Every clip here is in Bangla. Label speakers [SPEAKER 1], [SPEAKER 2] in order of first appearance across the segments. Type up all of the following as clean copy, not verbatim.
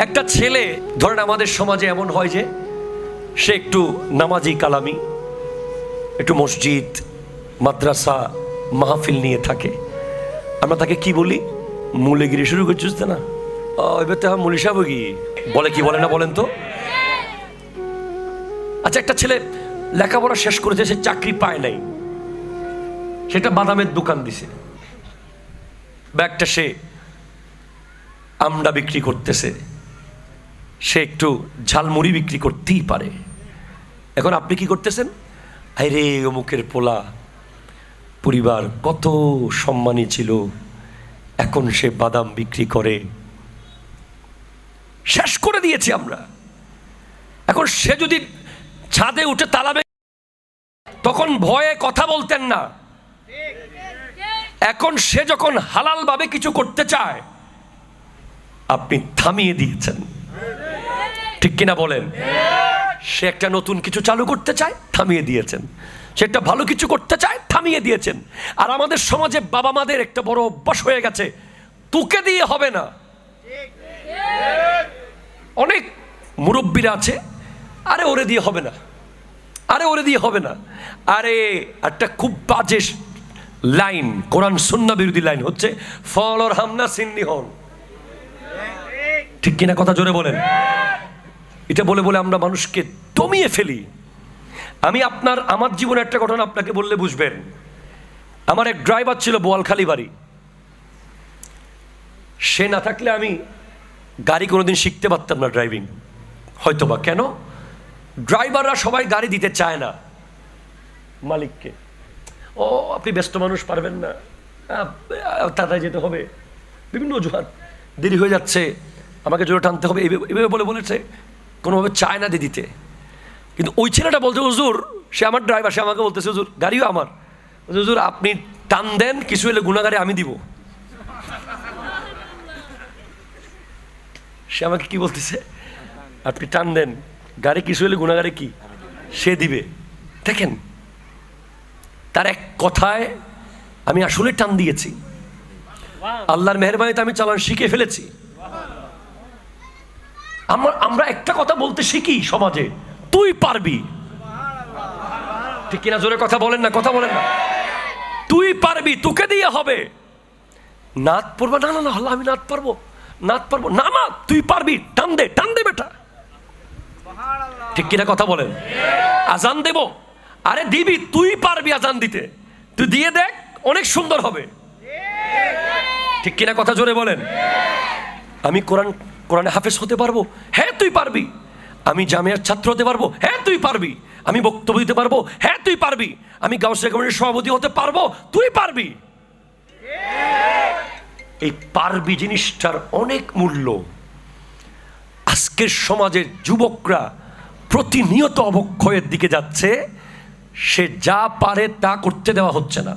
[SPEAKER 1] একটা ছেলে ধরেন আমাদের সমাজে এমন হয় যে সে একটু নামাজি কালামি, একটু মসজিদ মাদ্রাসা মাহফিল নিয়ে থাকে। আমরা তাকে কি বলি? মুলেগিরি শুরু করছিস না, এবার তো মুলিশা বগি বলে, কি বলে না বলেন তো? আচ্ছা, একটা ছেলে লেখাপড়া শেষ করেছে, সে চাকরি পায় নাই, সেটা বাদামের দোকান দিছে, বা একটা সে আমডা বিক্রি করতেছে, সে একটু ঝালমুড়ি বিক্রি করতেই পারে। এখন আপনি কি করতেছেন? আরে অমুকের পোলা, পরিবার কত সম্মানী ছিল, এখন সে বাদাম বিক্রি করে, শেষ করে দিয়েছি আমরা। এখন সে যদি ছাদে উঠে তালাবে, তখন ভয়ে কথা বলতেন না। এখন সে যখন হালাল ভাবে কিছু করতে চায়, আপনি থামিয়ে দিয়েছেন, ঠিক কিনা বলেন? সে একটা নতুন কিছু চালু করতে চায়, থামিয়ে দিয়েছেন। সে একটা ভালো কিছু করতে চায়, থামিয়ে দিয়েছেন। আর আমাদের সমাজে বাবা মাদের একটা বড় অভ্যাস হয়ে গেছে, তোকে দিয়ে হবে না। অনেক মুরব্বীরা আছে, আরে ওরে দিয়ে হবে না, আরে ওরে দিয়ে হবে না। আরে একটা খুব বাজে লাইন, কোরআন সুন্নাহ বিরোধী লাইন হচ্ছে ফল আর হামনা সিন্নি হন, ঠিক কিনা? কথা জোরে বলেন। এটা বলে বলে আমরা মানুষকে দমিয়ে ফেলি। আমি আমার জীবনে একটা ঘটনা আপনাকে বললে বুঝবেন। আমার এক ড্রাইভার ছিল বোয়ালখালী বাড়ি, সে না থাকলে আমি গাড়ি কোনোদিন শিখতে পারতাম না, ড্রাইভিং হয়তোবা। কেন? ড্রাইভাররা সবাই গাড়ি দিতে চায় না মালিককে। ও আপনি ব্যস্ত মানুষ, পারবেন না, তাড়াতাড়ি যেতে হবে, বিভিন্ন অজুহাত, দেরি হয়ে যাচ্ছে, আমাকে জোরে টানতে হবে, এইভাবে বলে বলেছে, কোনোভাবে চায় না দিয়ে দিতে। কিন্তু ওই ছেলেটা বলছে, হুজুর, সে আমার ড্রাইভার, সে আমাকে বলতেছে, হুজুর গাড়িও আমার, হুজুর আপনি টান দেন, কিছু হলে গুণাগারে আমি দিব। সে আমাকে কি বলতেছে? আপনি টান দেন, গাড়ি কিছু হলে গুণাগারে কি সে দিবে। দেখেন, তার এক কথায় আমি আসলে টান দিয়েছি। আল্লাহর মেহেরবানিতে আমি চালান শিখে ফেলেছি। আমরা একটা কথা বলতে শিখি সমাজে, তুই পারবি, ঠিক কিনা? জোরে কথা বলেন না, কথা বলেন না। তুই পারবি, তোকে দিয়ে হবে। নাত পড়বা? না না না, আল্লাহ আমি নাত পারবো, নাত পারবো না, না তুই পারবি, টান দে, টান দে বেটা, ঠিক কিনা? কথা বলেন। আজান দেব? আরে দিবি, তুই পারবি আজান দিতে, তুই দিয়ে দেখ, অনেক সুন্দর হবে, ঠিক কিনা? কথা জোরে বলেন। আমি কোরআনে হাফেজ হতে পারবো? হ্যাঁ তুই পারবি। আমি জামিয়ার ছাত্র হতে পারবো? হ্যাঁ তুই পারবি। আমি বক্তব্য দিতে পারবো? হ্যাঁ তুই পারবি। আমি গাউসে কমিটির সভাপতি হতে পারবো? তুই পারবি। এই পারবি জিনিসটার অনেক মূল্য। আজকের সমাজের যুবকরা প্রতিনিয়ত অবক্ষয়ের দিকে যাচ্ছে। সে যা পারে তা করতে দেওয়া হচ্ছে না,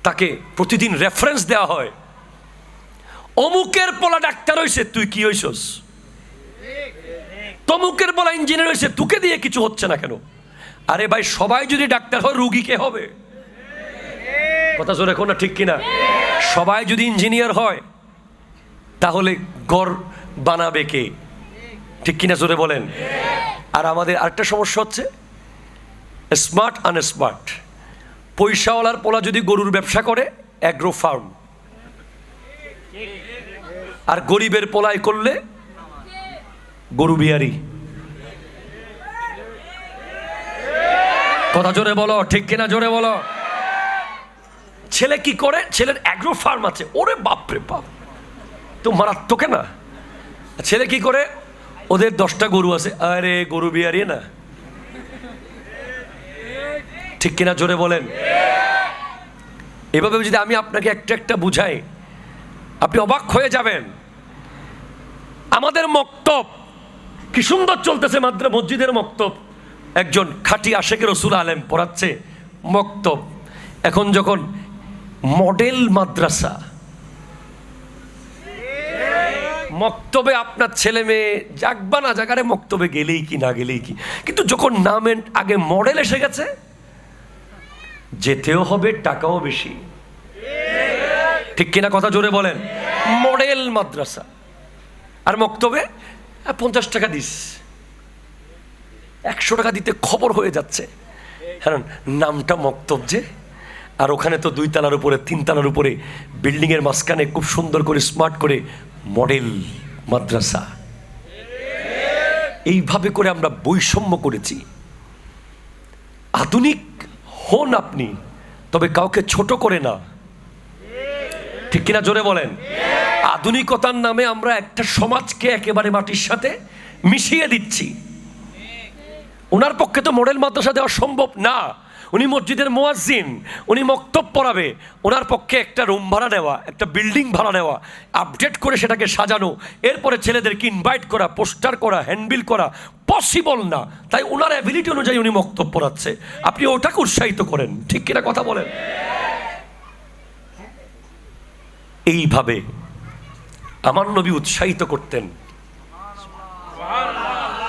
[SPEAKER 1] তাকে প্রতিদিন রেফারেন্স দেওয়া হয়। অমুকের পোলা ডাক্তার হইছে, তুই কি হইছস? তমুকের পোলা ইঞ্জিনিয়ার হইছে, তোকে দিয়ে কিছু হচ্ছে না কেন? আরে ভাই, সবাই যদি ডাক্তার হয়, রুগী কে হবে? কথা জোরে কোন না, ঠিক কিনা? সবাই যদি ইঞ্জিনিয়ার হয়, তাহলে ঘর বানাবে কে? ঠিক কিনা? জোরে বলেন। আর আমাদের আরেকটা সমস্যা হচ্ছে স্মার্ট আনস্মার্ট। পয়সাওয়ালার পোলা যদি গরুর ব্যবসা করে, অ্যাগ্রো ফার্ম, আর গরিবের পোলাই করলে গরু বিহারি। কথা জোরে বলো, ঠিক কিনা? জোরে বলো। ছেলে কি করে? ছেলের অ্যাগ্রো ফার্ম আছে, ওরে বাপরে বাপ, তো মারাত্মক না। ছেলে কি করে? ওদের 10টা গরু আছে, আরে গরু বিহারি না, ঠিক কিনা? জোরে বলেন। এভাবে যদি আমি আপনাকে একটা একটা বুঝাই, আপনি অবাক হয়ে যাবেন। আমাদের মক্তব কি সুন্দর চলতেছে, মসজিদের মক্তব, একজন খাঁটি আশেকে রসুল আলেম পড়াচ্ছে মক্তব। এখন যখন মডেল মাদ্রাসা, মক্তবে আপনার ছেলে মেয়ে যাকবা না জাগারে, মক্তবে গেলেই কি না গেলেই কি, কিন্তু যখন নামের আগে মডেল এসে গেছে, যেতেও হবে, টাকাও বেশি, ঠিক কিনা? কথা জোরে বলেন। মডেল মাদ্রাসা, আর মক্তবে 50 টাকা দিস, 100 টাকা দিতে খবর হয়ে যাচ্ছে, কারণ নামটা মক্তব যে। আর ওখানে তো 2 তলার উপরে 3 তলার উপরে বিল্ডিংয়ের মাঝখানে খুব সুন্দর করে স্মার্ট করে মডেল মাদ্রাসা। এইভাবে করে আমরা বৈষম্য করেছি। আধুনিক হন আপনি, তবে কাউকে ছোট করে না, ঠিক কিনা জোরে বলেন। আধুনিকতার নামে আমরা একটা সমাজকে একেবারে মাটির সাথে মিশিয়ে দিচ্ছি। ওনার পক্ষে তো মডেল মাদ্রাসা দেওয়া সম্ভব না, উনি মসজিদের মুয়াজ্জিন, উনি মক্তব পড়াবে, ওনার পক্ষে একটা রুম ভাড়া নেওয়া, একটা বিল্ডিং ভাড়া নেওয়া, আপডেট করে সেটাকে সাজানো, এরপরে ছেলেদেরকে ইনভাইট করা, পোস্টার করা, হ্যান্ডবিল করা পসিবল না। তাই ওনার অ্যাবিলিটি অনুযায়ী উনি মক্তব পড়াচ্ছে, আপনি ওটাকে উৎসাহিত করেন, ঠিক কিনা কথা বলেন। এইভাবে আমার নবী উৎসাহিত করতেন।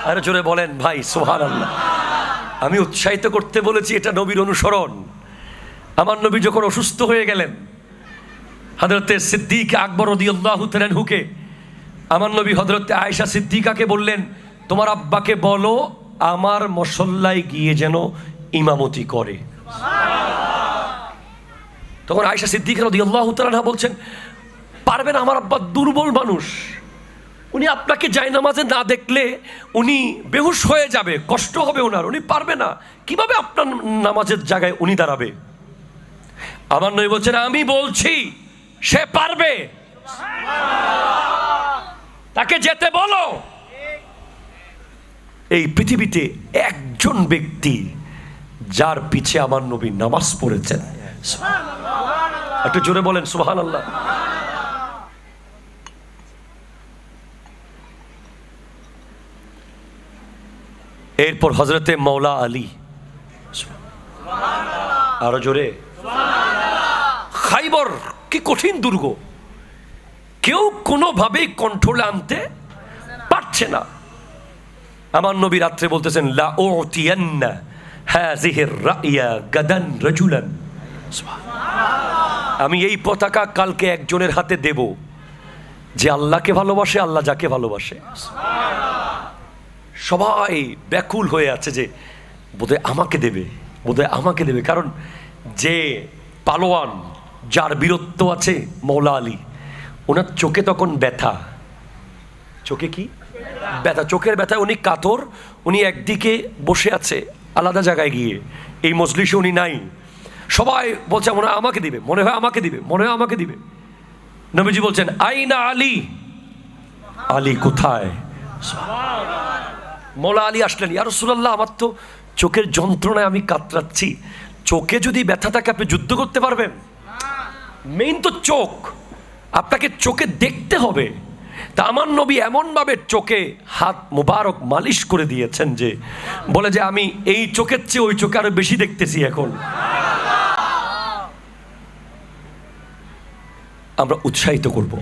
[SPEAKER 1] আরে জোরে বলেন ভাই সুবহানাল্লাহ। আমি উৎসাহিত করতে বলেছি, এটা নবীর অনুসরণ। আমার নবী যখন অসুস্থ হয়ে গেলেন, হযরতে সিদ্দিক আকবর রাদিয়াল্লাহু তাআলা আনহুকে আমার নবী হযরতে আয়েশা সিদ্দিকাকে বললেন, তোমার আব্বাকে বলো আমার মুসল্লায় গিয়ে যেন ইমামতি করে। তখন আয়েশা সিদ্দিকা রাদিয়াল্লাহু তাআলা আনহা বলছেন, পারবেন, আমার আব্বা দুর্বল মানুষ, উনি আপনাকে জায়নামাজে না দেখলে উনি বেহুশ হয়ে যাবে, কষ্ট হবে ওনার, উনি পারবে না, কিভাবে আপনার নামাজের জায়গায় উনি দাঁড়াবে। আমার নবী বলছেন, আমি বলছি সে পারবে, তাকে যেতে বলো। এই পৃথিবীতে একজন ব্যক্তি যার পিছে আমার নবী নামাজ পড়েছেন, একটু জোরে বলেন সুবহানাল্লাহ। এরপর হযরতে মৌলা আলী, আরো জোরে। খাইবর কি কঠিন দুর্গ, কেউ কোনোভাবেই কন্ট্রোলে আনতে পারছে না। আমার নবী রাত্রে বলতেছেন, লা উতিয়ান্না হাযিহির রাইয়া গাদান রাজুলান, আমি এই পতাকা কালকে একজনের হাতে দেব যে আল্লাহকে ভালোবাসে, আল্লাহ যাকে ভালোবাসে। সবাই ব্যাকুল হয়ে আছে যে বোধহয় আমাকে দেবে, বোধহয় আমাকে দেবে। কারণ যে পালোয়ান, যার বীরত্ব আছে, মৌলা আলী, ওনার চোখে তখন ব্যথা, চোখে কি ব্যথা, চোখের ব্যথায় উনি কাতর, উনি একদিকে বসে আছে আলাদা জায়গায় গিয়ে, এই মজলিসে উনি নাই। সবাই বলছে মনে হয় আমাকে দিবে, মনে হয় আমাকে দিবে, মনে হয় আমাকে দিবে। নবীজি বলছেন, আইনা আলী, আলী কোথায়? মৌলা আলী আসলেন, ইয়া রাসূলুল্লাহ, আমার তো চোখের যন্ত্রণায় আমি কাতরাচ্ছি। চোখে যদি ব্যথা থাকে আপনি যুদ্ধ করতে পারবেন? মেইন তো চোখ, আপনাকে চোখে দেখতে হবে। তা আমার নবী এমনভাবে চোখে হাত মুবারক মালিশ করে দিয়েছেন যে বলে যে আমি এই চোখের চেয়ে ওই চোখে আরো বেশি দেখতেছি। এখন আমরা উৎসাহিত করব,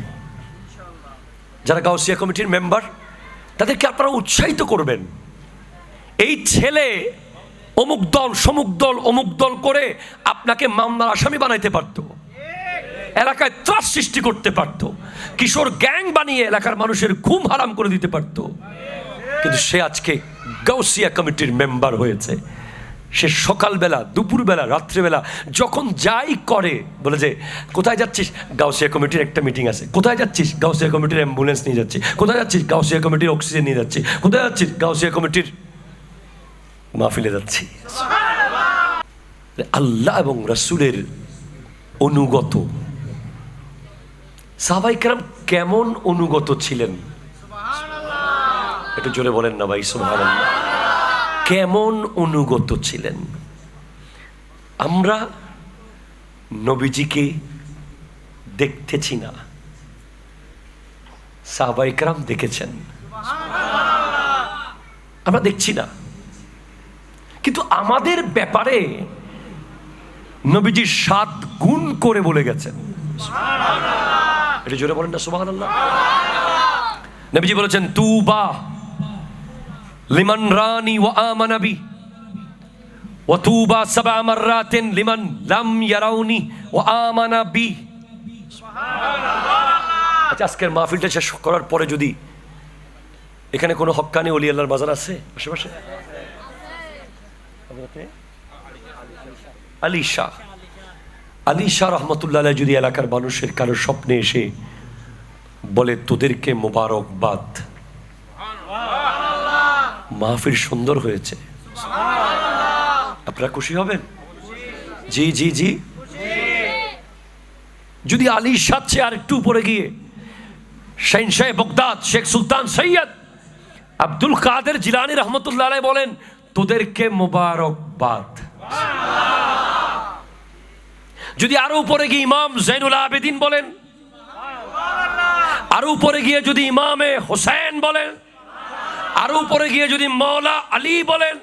[SPEAKER 1] যারা গাউসিয়া কমিটির মেম্বার তাদেরকে আপনারা উৎসাহিত করবেন। এই ছেলে অমুক দল, সমুক দল, অমুক দল করে আপনাকে মামলার আসামি বানাইতে পারতো, এলাকায় ত্রাস সৃষ্টি করতে পারতো, কিশোর গ্যাং বানিয়ে এলাকার মানুষের ঘুম হারাম করে দিতে পারতো। কিন্তু সে আজকে গাউসিয়া কমিটির মেম্বার হয়েছে। সে সকালবেলা, দুপুরবেলা, রাত্রিবেলা যখন যাই করে বলে যে কোথায় যাচ্ছিস? গাউসিয়া কমিটির একটা মিটিং আছে। কোথায় যাচ্ছিস? গাউসিয়া কমিটির অ্যাম্বুলেন্স নিয়ে যাচ্ছি। কোথায় যাচ্ছিস? গাউসিয়া কমিটির অক্সিজেন নিয়ে যাচ্ছি। কোথায় যাচ্ছিস? গাউসিয়া কমিটির মাহফিলে যাচ্ছি। আল্লাহ এবং রাসূলের অনুগত সাহাবায়ে কেরাম কেমন অনুগত ছিলেন? একটু জোরে বলেন না ভাই সুবহানাল্লাহ। কেমন অনুগত ছিলেন? আমরা নবীজিকে দেখতেছি না, সাহাবায়ে কেরাম দেখেছেন, আমরা দেখছি না। কিন্তু আমাদের ব্যাপারে নবীজি 7 গুণ করে বলে গেছেন। এটা জোরে বলেন না সুবহানাল্লাহ। নবীজি বলেছেন, তুবা লিমান রানি ওয়া আমানা বি ওয়া তুবা 7 মাররাতিন লিমান লাম ইয়ারাউনি ওয়া আমানা বি। সুবহানাল্লাহ। আচ্ছা, আজকের মাহফিলটা শেষ করার পরে যদি এখানে কোনো হক্কানি ওলি আল্লাহর মাজার আছে আশেপাশে? আলী শাহ, আলী শাহ রহমতুল্লাহ যদি এলাকার মানুষের কারো স্বপ্নে এসে বলে তোদেরকে মোবারকবাদ, মাহফিল সুন্দর হয়েছে, আপনারা খুশি হবেন? জি জি জি। যদি আলী শাহ আর একটু উপরে গিয়ে শাহ বগদাদ শেখ সুলতান সৈয়দ আব্দুল কাদের জিলানী রহমতুল্লাহ আলাইহি বলেন তোদেরকে মোবারকবাদ। যদি আরো উপরে গিয়ে ইমাম জৈনুল আবেদিন বলেন, আরো উপরে গিয়ে যদি ইমামে হোসেন বলেন, আরো উপরে গিয়ে যদি মৌলা আলী বলেন,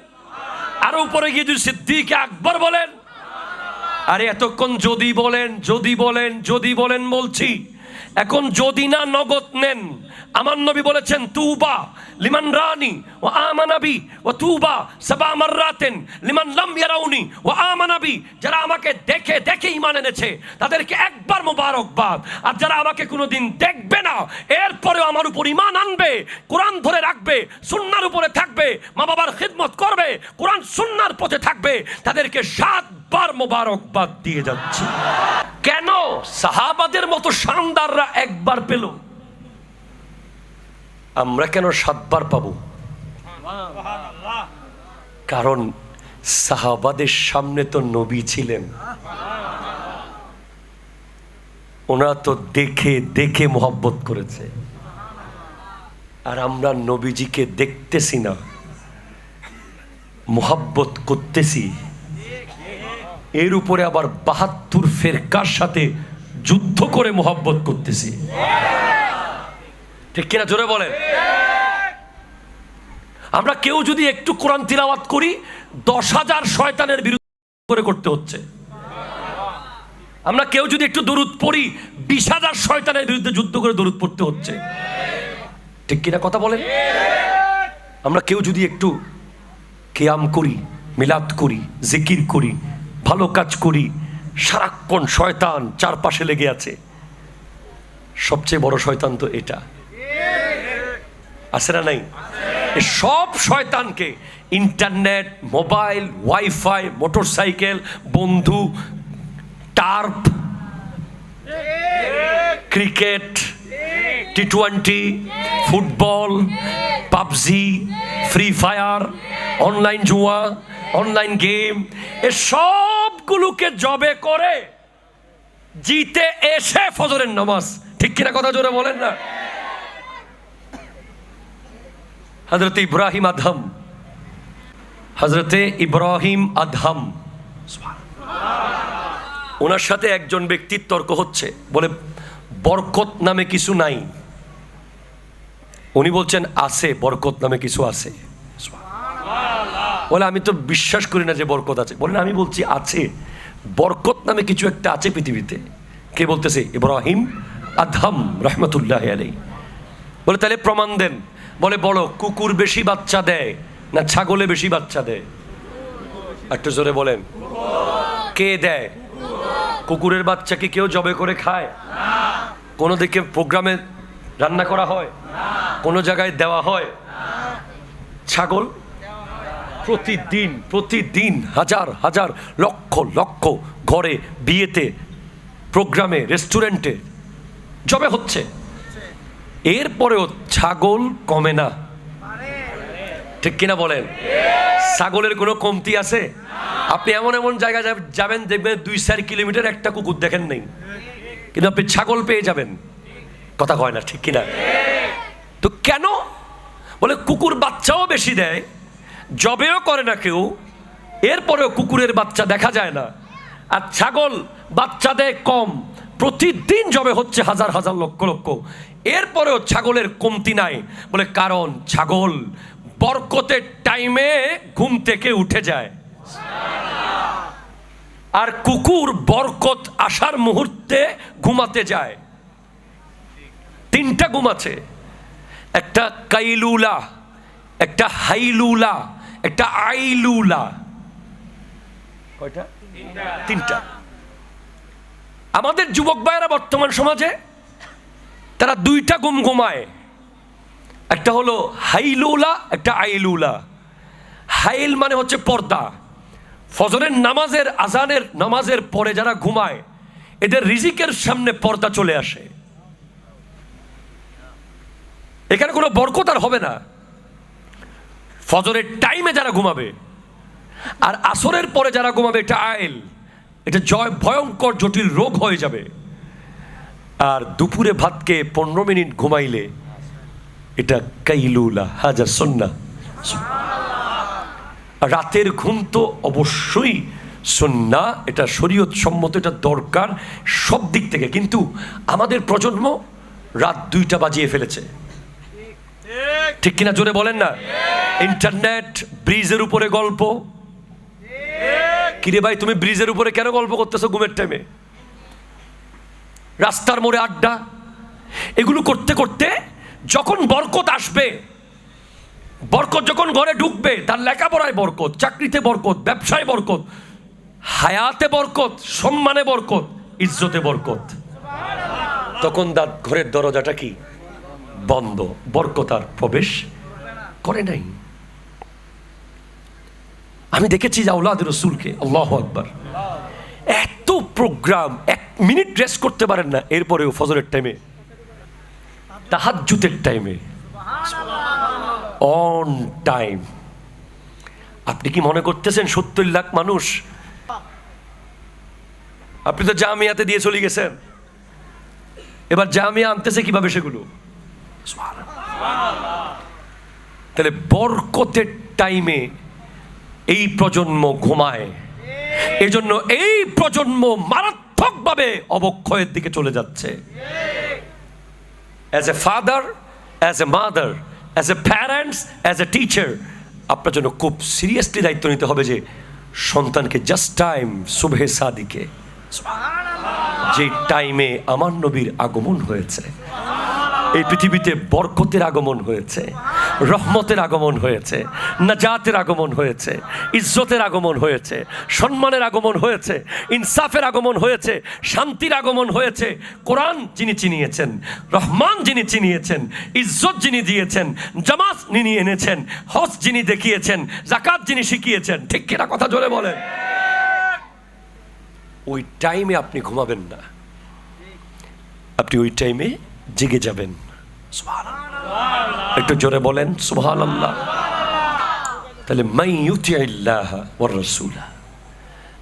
[SPEAKER 1] আরো উপরে গিয়ে যদি সিদ্দিক আকবর বলেন, আরে এতক্ষণ যদি বলেন যদি বলেন যদি বলেন বলছি, এখন যদি না নগদ নেন, আমার নবী বলেছেন তুবা লিমান রানি ওয়া আমানাবি ওয়া তুবা সাবা মাররাতিন লিমান লাম ইয়ারাউনি ওয়া আমানাবি। যারা আমাকে দেখে দেখে ঈমান এনেছে তাদেরকে একবার মোবারকবাদ, আর যারা আমাকে কোনোদিন দেখবে না এরপরেও আমার উপর ঈমান আনবে, কোরআন ধরে রাখবে, সুন্নাহর উপরে থাকবে, মা বাবার খিদমত করবে, কোরআন সুন্নাহর পথে থাকবে, তাদেরকে 7 বার মোবারকবাদ দিয়ে যাচ্ছে। কেন? সাহাবাদের মতো শানদাররা একবার পেল, আমরা কেন 7 বার পাবো? কারণ সাহাবাদের সামনে তো নবী ছিলেন, ওনারা তো দেখে দেখে মোহাব্বত করেছে, আর আমরা নবীজিকে দেখতেছি না, মোহাব্বত করতেছি, এর উপরে আবার 72 ফেরকার সাথে যুদ্ধ করে মোহাব্বত করতেছি। ঠিক কিনা জোরে বলেন? আমরা কেউ যদি একটু কোরআন তিলাওয়াত করি 10,000 শয়তানের বিরুদ্ধে করে করতে হচ্ছে। আমরা কেউ যদি একটু দরুদ পড়ি 20,000 শয়তানের বিরুদ্ধে যুদ্ধ করে দরুদ পড়তে হচ্ছে। ঠিক কিনা কথা বলেন? আমরা কেউ যদি একটু কিয়াম করি, মিলাদ করি, জিকির করি, ভালো কাজ করি, সারাক্ষণ শয়তান চারপাশে লেগে আছে। সবচেয়ে বড় শয়তান তো এটা, আছে না নাই? সব শয়তানকে ইন্টারনেট, মোবাইল, ওয়াইফাই, মোটরসাইকেল, বন্ধু, turf, cricket, T20, football, PUBG, free fire, online জুয়া, অনলাইন গেম, এ সবগুলোকে জবে করে জিতে এসে ফজরের নামাজ। ঠিক কিনা কথা জোরে বলেন না? হযরতে ইব্রাহিম আদহাম, হযরতে ইব্রাহিম আদহাম, ওনার সাথে একজন ব্যক্তির তর্ক হচ্ছে, বলে বরকত নামে কিছু নাই। উনি বলছেন আছে, বরকত নামে কিছু আছে। বলে আমি তো বিশ্বাস করি না যে বরকত আছে। বলেন আমি বলছি আছে, বরকত নামে কিছু একটা আছে পৃথিবীতে। কে বলতেছে? ইব্রাহিম আদহাম রহমতুল্লাহ আলাইহি। বলে তাহলে প্রমাণ দেন। বলে বলো, কুকুর বেশি বাচ্চা দেয় না ছাগলে বেশি বাচ্চা দেয়? একটু জোরে বলেন। কে দেয়? কুকুরের বাচ্চা কি কেউ জবে করে খায়? কোনো দিকে প্রোগ্রামে রান্না করা হয়? কোনো জায়গায় দেওয়া হয়? ছাগল প্রতিদিন প্রতিদিন হাজার হাজার লক্ষ লক্ষ ঘরে, বিয়েতে, প্রোগ্রামে, রেস্টুরেন্টে জবে হচ্ছে। এরপরেও ছাগল কমে না। ঠিক কিনা বলেন? ছাগলের কোনো কমতি আছে? আপনি এমন এমন জায়গায় যাবেন, দেখবেন 2-4 কিলোমিটার একটা কুকুর দেখেন নেই, কিন্তু আপনি ছাগল পেয়ে যাবেন। কথা কয় না? ঠিক কিনা? তো কেন? বলে কুকুর বাচ্চাও বেশি দেয়, জবেও করে না কেউ, এরপরেও কুকুরের বাচ্চা দেখা যায় না। আর ছাগল বাচ্চা দেয় কম, প্রতিদিন জবে হচ্ছে হাজার হাজার লক্ষ লক্ষ, এরপরেও ছাগলের কমতি নাই। বলে কারণ ছাগল বরকতের টাইমে ঘুম থেকে উঠে যায়, আর কুকুর বরকত আসার মুহূর্তে ঘুমাতে যায়। 3টা ঘুম আছে, একটা কাইলুলা, একটা হাইলুলা, একটা আইলুলা। কয়টা? 3টা। আমাদের যুবক ভাইয়েরা বর্তমান সমাজে তারা 2টা ঘুম ঘুমায়, একটা হলো হাইলুলা, একটা আইলুলা। হাইল মানে হচ্ছে পর্দা। ফজরের নামাজের আজানের নামাজের পরে যারা ঘুমায় এদের রিজিকের সামনে পর্দা চলে আসে, এখানে কোনো বরকত আর হবে না। ফজরের টাইমে যারা ঘুমাবে আর আসরের পরে যারা ঘুমাবে এটা আইল, এটা ভয়ঙ্কর জটিল রোগ হয়ে যাবে। আর দুপুরে ভাতকে 15 মিনিট ঘুমাইলে এটা কাইলুলা, হাজার সুন্নাহ। রাতের ঘুম তো অবশ্যই সুন্নাহ, এটা শরীয়ত সম্মত, এটা দরকার সব দিক থেকে। কিন্তু আমাদের প্রজন্ম রাত 2টা বাজিয়ে ফেলেছে, ঠিক কিনা জোরে বলেন না? ইন্টারনেট, ব্রিজের উপরে গল্প। কিরে ভাই, তুমি ব্রিজের উপরে কেন গল্প করতেছো ঘুমের টাইমে? রাস্তার মোড়ে আড্ডা। এগুলো করতে করতে যখন বরকত আসবে, বরকত যখন ঘরে ঢুকবে, তার লেখাপড়ায় বরকত, চাকরিতে বরকত, ব্যবসায় বরকত, হায়াতে বরকত, সম্মানে বরকত, ইজ্জতে বরকত, তখন তার ঘরের দরজাটা কি বন্ধ, বরকত আর প্রবেশ করে নাই। আমি দেখেছি যে আওলাদ রাসূলকে, আল্লাহু আকবার, এত প্রোগ্রাম, 1 মিনিট রেস্ট করতে পারেন না, এরপরেও ফজরের টাইমে, তাহাজ্জুদের টাইমে, অন টাইম। আপনি কি মনে করতেছেন 70 লাখ মানুষ? আপনি তো জামিয়াতে দিয়ে চলে গেছেন, এবার জামিয়া আনতেছে কিভাবে সেগুলো? তাহলে বরকতের টাইমে এই প্রজন্ম ঘুমায়, এজন্য এই প্রজন্ম মারাত্মকভাবে অবক্ষয়ের দিকে চলে যাচ্ছে। As a father, as a mother, as a parents, as a teacher, আপনার জন্য খুব সিরিয়াসলি দায়িত্ব নিতে হবে যে সন্তানকে জাস্ট টাইম সুবহে সাদিকে, যে টাইমে আমার নবীর আগমন হয়েছে, এই পৃথিবীতে বরকতের আগমন হয়েছে, রহমতের আগমন হয়েছে, নাজাতের আগমন হয়েছে, ইজ্জতের আগমন হয়েছে, সম্মানের আগমন হয়েছে, ইনসাফের আগমন হয়েছে, শান্তির আগমন হয়েছে। কোরআন যিনি চিনিয়েছেন, রহমান যিনি চিনিয়েছেন, ইজ্জত যিনি দিয়েছেন, জামাত যিনি এনেছেন, হজ যিনি দেখিয়েছেন, যাকাত যিনি শিখিয়েছেন, ঠিক কিনা কথা জোরে বলেন? ওই টাইমে আপনি ঘুমাবেন না, আপনি ওই টাইমে জেগে যাবেন। একটু জোরে বলেন সুবহানাল্লাহ। তাহলে মান ইউতিইল্লাহ ওয়ার রাসূল,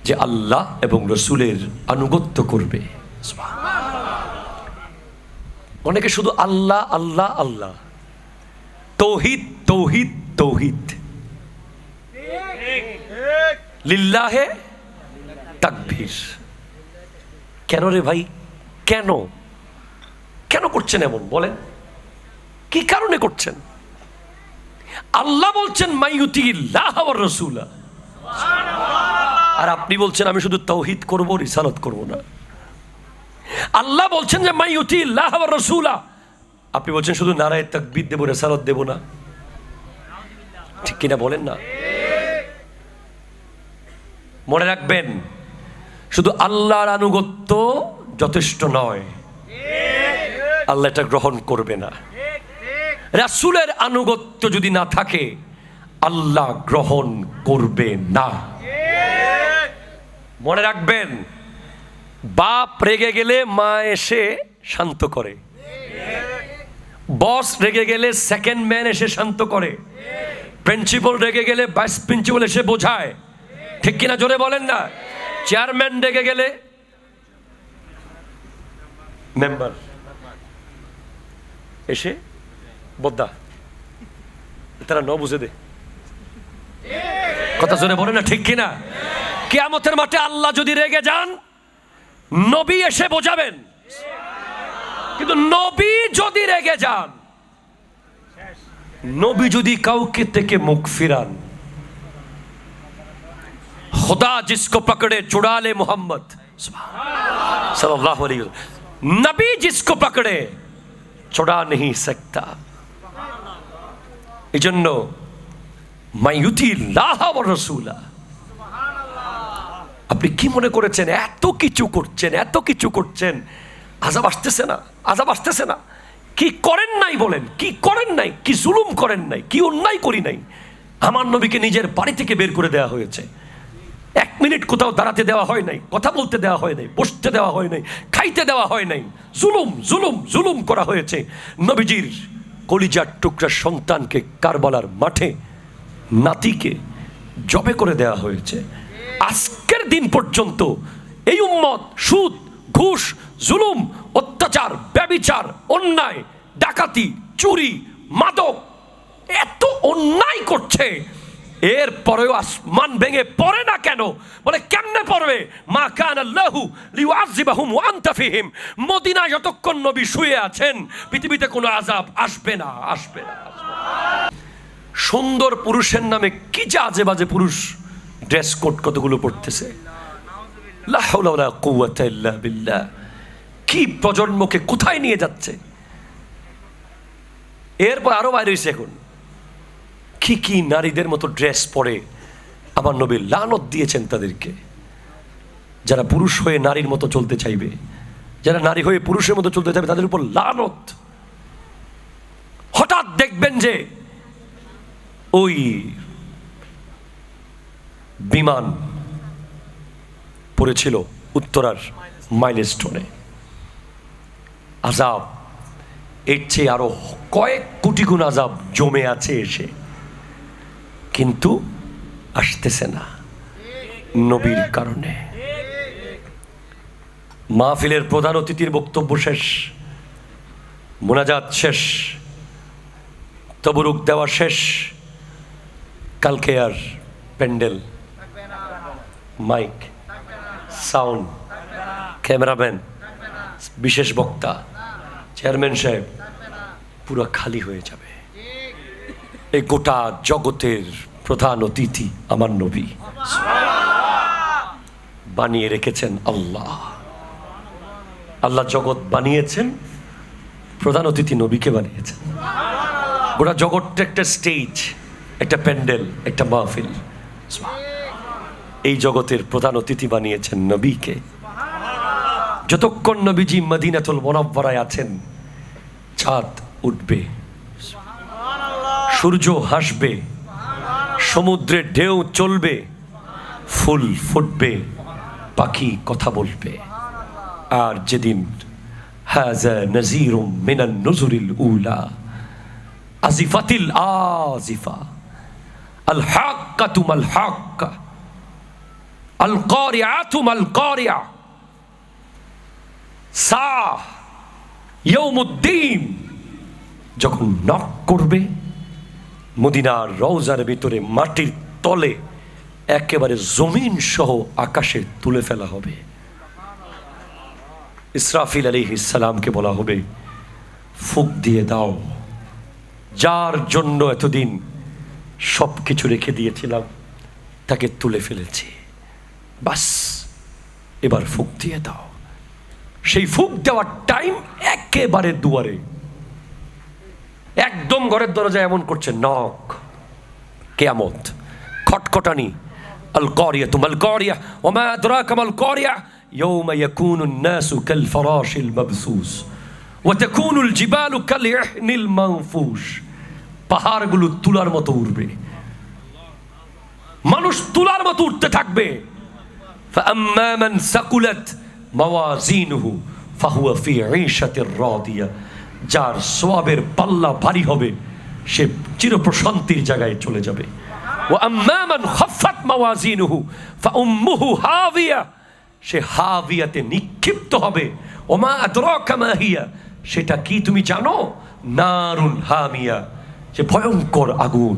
[SPEAKER 1] যে আল্লাহ এবং রসুলের আনুগত্য করবে। অনেকে শুধু আল্লাহ আল্লাহ আল্লাহ, তৌহিদ তৌহিদ তৌহিদ, লিল্লাহে তাকবীর। কেন রে ভাই, কেন কেন করছেন এমন? বলেন কি কারণে করছেন? আল্লাহ বলছেন মাইয়ুতিল্লাহ ওয়ার রাসূল, আর আপনি বলছেন আমি শুধু তাওহীদ করব, রিসালাত করব না। আল্লাহ বলছেন যে মাইয়ুতিল্লাহ ওয়ার রাসূল, আপনি বলছেন শুধু নারায়ে তাকবীর দেব, রিসালাত দেব না। ঠিক কিনা বলেন না? মনে রাখবেন, শুধু আল্লাহর আনুগত্য যথেষ্ট নয়, আল্লাহ এটা গ্রহণ করবে না। রাসূলের আনুগত্য যদি না থাকে, আল্লাহ গ্রহণ করবে না। মনে রাখবেন, বাপ রেগে গেলে মা এসে শান্ত করে, বস রেগে গেলে সেকেন্ড ম্যান এসে শান্ত করে, প্রিন্সিপাল রেগে গেলে ভাইস প্রিন্সিপাল এসে বোঝায়। ঠিক কিনা জোরে বলেন না? চেয়ারম্যান রেগে গেলে মেম্বার এসে বদ্দা তারা ন বুঝে দে, কথা জোরে বলে না? ঠিক কিনা? কিয়ামতের মাঠে আল্লাহ যদি রেগে যান, নবী এসে বোঝাবেন। কিন্তু নবী যদি রেগে যান, নবী যদি কাউকে থেকে মুখ ফিরান, खुदा जिसको पकड़े चुड़ा ले मोहम्मद सल्लल्लाहु अलैहि वसल्लम, नबी जिसको पकड़े चुड़ा नहीं सकता। इजন্য মাইয়ুতিল্লাহ ওয়া রাসূলা। আপনি কি মনে করেছেন এত কিছু করছেন, এত কিছু করছেন, আযাব আসতেছে না? আযাব আসতেছে না? কি করেন নাই বলেন, কি করেন নাই, কি জুলুম করেন নাই, কি অন্যায় করি নাই। আমার নবীকে নিজের বাড়ি থেকে বের করে দেওয়া হয়েছে, 1 মিনিট কোথাও দাঁড়াতে দেওয়া হয় নাই, কথা বলতে দেওয়া হয় নাই, বসতে দেওয়া হয় নাই, খাইতে দেওয়া হয় নাই। জুলুম জুলুম জুলুম করা হয়েছে। নবীজির কলিজার টুকরা সন্তানকে কারবালার মাঠে, নাতিকে জবে করে দেওয়া হয়েছে। আজকের দিন পর্যন্ত এই উম্মত সুদ, ঘুষ, জুলুম, অত্যাচার, ব্যভিচার, অন্যায়, ডাকাতি, চুরি, মাদক, এত অন্যায় করছে, এর পরেও আসমান ভেঙে পড়ে না কেন? বলে কেমনে পড়বে? মা কান আল্লাহু লিউআযিবাহুম ওয়া আনতা ফীহিম। মদিনায় যতক্ষণ নবী শুয়ে আছেন, পৃথিবীতে কোনো আযাব আসবে না, আসবে না। সুন্দর পুরুষের নামে কি যে আজে বাজে পুরুষ ড্রেস কোড কতগুলো পড়তেছে। লা হাওলা ওয়ালা কুওয়াতা ইল্লা বিল্লাহ। কি প্রজন্মকে কোথায় নিয়ে যাচ্ছে। এরপর আরো বাইরে হয়েছে এখন কি কি নারীদের মতো ড্রেস পরে। আমার নবী লানত দিয়েছেন তাদেরকে, যারা পুরুষ হয়ে নারীর মতো চলতে চাইবে, যারা নারী হয়ে পুরুষের মতো চলতে চাইবে, তাদের উপর লানত। হঠাৎ দেখবেন যে ওই বিমান পড়েছিল উত্তরার মাইলস্টোনে, আযাব এর চেয়ে আরো কয়েক কোটি গুণ আযাব জমে আছে এসে, কিন্তু আসতেছে না নবীর কারণে। মাহফিলের প্রধান অতিথির বক্তব্য শেষ, মোনাজাত শেষ, তবরুক দেওয়া শেষ। কালকে আর প্যান্ডেল, মাইক, সাউন্ড, ক্যামেরাম্যান, বিশেষ বক্তা, চেয়ারম্যান সাহেব পুরো খালি হয়ে যাবে। এই গোটা জগতের প্রধান অতিথি আমার নবী বানিয়ে রেখেছেন আল্লাহ। আল্লাহ জগৎ বানিয়েছেন, প্রধান অতিথি নবীকে বানিয়েছেন। গোটা জগৎটা একটা স্টেজ, একটা প্যান্ডেল, একটা মাহফিল। এই জগতের প্রধান অতিথি বানিয়েছেন নবীকে। যতক্ষণ নবীজি মদিনাতুল মুনাওয়ারায় আছেন, চাঁদ উঠবে, সূর্য হাসবে, সমুদ্রের ঢেউ চলবে, ফুল ফুটবে, পাখি কথা বলবে। আর যেদিন হাযা নাযীরুম মিনান নুযুরিল উলা আজিফাতিল আজিফা আল হাক্কাতু মাল হাক্কা আল কারিআতু মাল কারিআ সা ইয়াউমুদ্দিন, যখন নক করবে, মদিনার রওজার ভিতরে মাটির তলে একেবারে জমিন সহ আকাশে তুলে ফেলা হবে। ইসরাফিল আলাইহিস সালামকে বলা হবে, ফুঁক দিয়ে দাও, যার জন্য এতদিন সবকিছু রেখে দিয়েছিলাম তাকে তুলে ফেলেছি, বাস এবার ফুঁক দিয়ে দাও। সেই ফুঁক দেওয়ার টাইম একেবারে দুয়ারে, একদম ঘরের দরজায় এমন করছে নক, কিয়ামত, খটখটানি। আল কারিয়াতু মাল কারিয়া ওয়া মা আদরাকা মাল কারিয়া ইয়াউমা ইয়াকুনুন নাসু কাল ফারাশিল মাবসুস ওয়া তাকুনুল জিবালু কাল ইহনিল মানফুশ। পাহাড়গুলো তুলার মতো উড়বে, মানুষ তুলার মতো উঠতে থাকবে। ফাআম্মা মান সাকুলাত মাওয়াজিনুহু ফাহুয়া ফি ঈশাতির রাদিয়া। যার সওয়াবের পাল্লা ভারী হবে, সে চিরপ্রশান্তির জায়গায় চলে যাবে। ওয়া আম্মা মান খাফফাত মাওয়াজিনুহু ফাউম্মুহু হাবিয়া। সে হাবিয়াতে নিক্ষিপ্ত হবে। ওমা আদরাকা মা হিয়া, সেটা কি তুমি জানো? নারুন হামিয়া, যে ভয়ঙ্কর আগুন,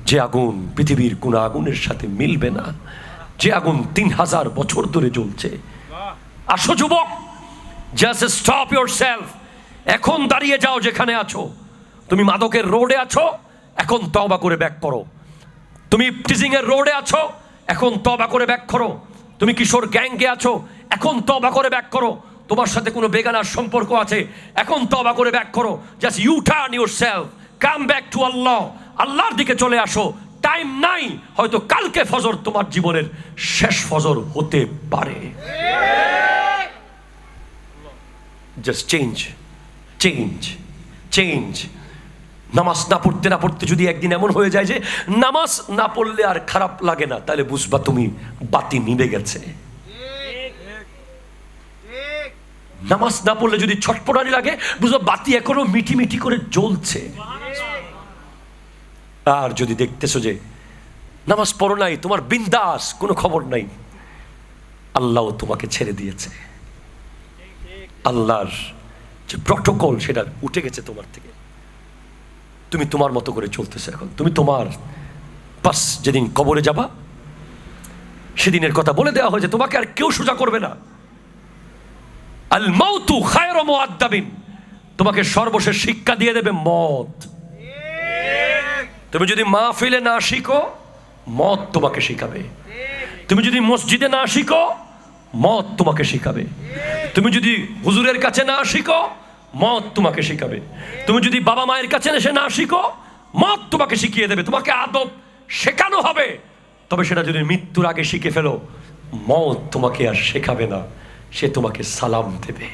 [SPEAKER 1] যে আগুন পৃথিবীর কোন আগুনের সাথে মিলবে না, যে আগুন 3000 বছর ধরে জ্বলছে। আসো যুবক, জাস্ট স্টপ ইয়োরসেলফ। এখন দাঁড়িয়ে যাও যেখানে আছো। তুমি মাদকের রোডে আছো, এখন তওবা করে ব্যাক করো। তুমি টিজিং এর রোডে আছো, এখন তওবা করে ব্যাক করো। তুমি কিশোর গ্যাংকে আছো, এখন তওবা করে ব্যাক করো। তোমার সাথে কোনো বেগানার সম্পর্ক আছে, এখন তওবা করে ব্যাক করো। Just you turn yourself, come back to Allah. আল্লাহর দিকে চলে আসো। টাইম নাই, হয়তো কালকে ফজর তোমার জীবনের শেষ ফজর হতে পারে। Just change, change, change. নামাজ না পড়তে না পড়তে যদি একদিন এমন হয়ে যায় যে নামাজ না পড়লে আর খারাপ লাগে না, তাহলে বুঝবা তুমি বাতি নিভে গেছে। নামাজ না পড়লে যদি ছটপটানি লাগে, বুঝবা বাতি এখনো মিটি মিটি করে জ্বলছে। আর যদি দেখতেছো যে নামাজ পড়ো নাই, তোমার বিন্দাস, কোনো খবর নাই, আল্লাহ তোমাকে ছেড়ে দিয়েছে। আল্লাহর যে প্রটোকল সেটা উঠে গেছে তোমার থেকে। তুমি তোমার মতো করে চলতেছো এখন, তুমি তোমার বাস। যেদিন কবরে যাবা সেদিনের কথা বলে দেওয়া হয়েছে, তোমাকে আর কেউ সোজা করবে না। আল মাউতু খায়রু মুআদ্দাবিন, তোমাকে সর্বশেষ শিক্ষা দিয়ে দেবে মত। তুমি যদি মাহফিলে না শিখো, মত তোমাকে শিখাবে। তুমি যদি মসজিদে না শিখো, মত তোমাকে শিখাবে। তুমি যদি হুজুরের কাছে না শিখো, মত তোমাকে শিখাবে। তুমি যদি বাবা মায়ের কাছে এসে না শিখো, মত তোমাকে শিখিয়ে দেবে। তোমাকে আদব শেখানো হবে, তবে সেটা যদি মৃত্যুর আগে শিখে ফেলো, মত তোমাকে আর শেখাবে না, সে তোমাকে সালাম দেবে।